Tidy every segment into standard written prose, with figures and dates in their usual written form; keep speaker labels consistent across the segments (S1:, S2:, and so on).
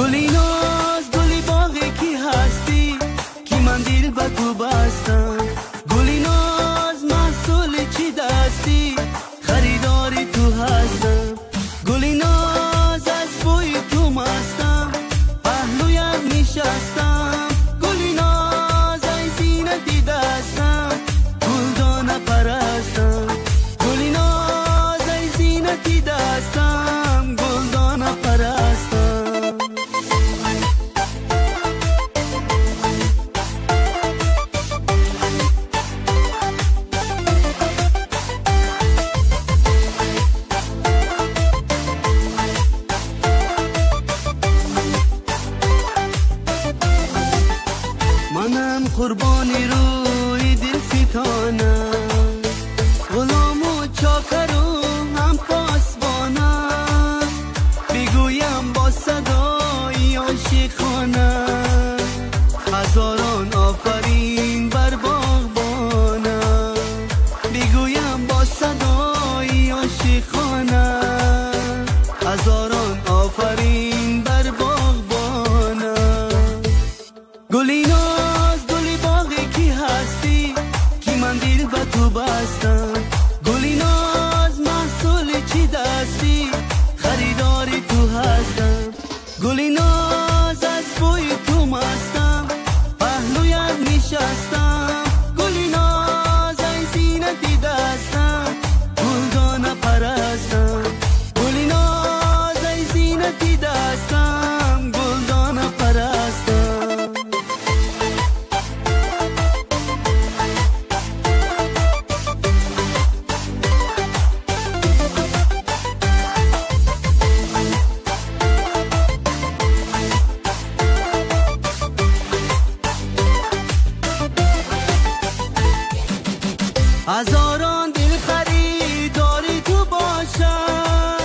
S1: گلی ناز گلی باغی کی هستی کی من دل به تو بستم. گلی ناز محصول چی دستی خریداری تو هستم. گلی ناز از بوی تو مستم پهلویم نشستم. گلی ناز ای زینتی دستم گلدانه پرستم. گلی ناز ای زینتی دستم گلدانه پرستم. منم قربانی روی دل فتانم غلام و چاکر و هم پاسبانم. بگویم با صدای عاشقانم هزاران آفرین بر باغبانم. بگویم با صدای عاشقانم هزاران آفرین بر باغبانم. گلی ناز گلی باغی کی هستی کی من دل به تو بستم. گلی ناز محصول چی دستی خریداری تو هستم. گلی ناز از بوی تو مستم پهلویم نشستم. گلی ناز ای زینتی دستم گلدانه پرستم. گلی ناز ای زینتی دستم گلدانه پرستم. هزاران دل خریداری تو باشم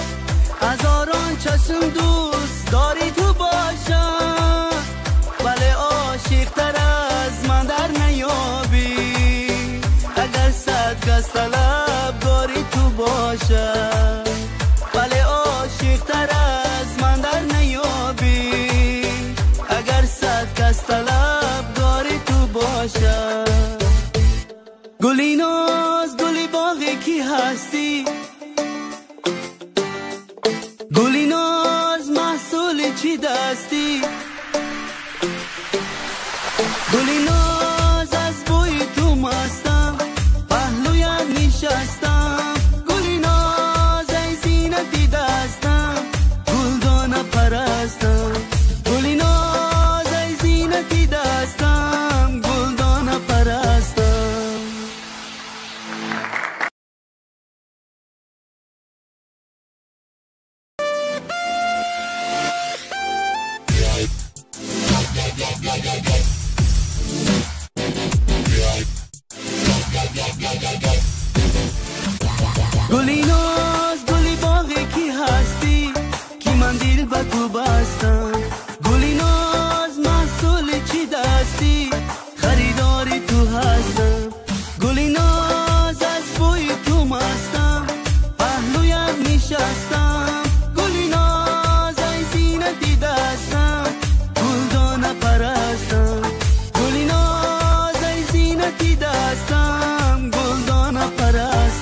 S1: هزاران چشم دوست داری تو باشم. بله عاشق تر از من در نیابی اگر صد کس طلب داری تو باشم. بله عاشق تر از من در نیابی اگر صد کس طلب داری تو باشم. گلی ناز گلی باغی کی هستی گلی ناز محصول چی دستی. گلی ناز از بوی تو مستم پهلویم نشستم. گلی ناز ای زینتی دستم گلدانه پرستم. گلی ناز ای زینتی دستم گلدانه پرستم. گلی ناز گلی باغی کی هستی کی من دل به تو بستم. گلی ناز محصول چی دستی خریداری تو هستم. گلی ناز از بوی تو مستم پهلویم نشستم. گلی ناز ای زینتی دستم گلدانه پرستم. گلی ناز ای زینتی دستم گلدانه پرستم.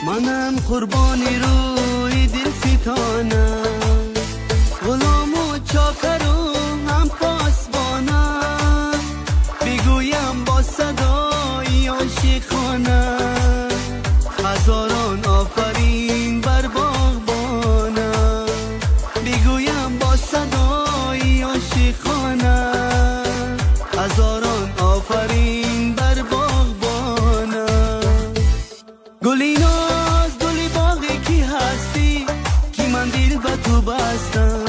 S1: منم قربانی روی دل فتانم غلام و چاکر و هم پاسبانم. بگویم با صدای عاشقانم هزاران آفرین بر باغبانم. بگویم با صدای عاشقانم هزاران آفرین بر باغبانم. گلی ناز گلی باغی کی هستی کی من دل به تو بستم.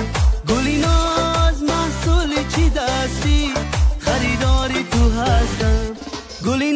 S1: گلی ناز محصول چی دستی خریداری تو هستم. گلی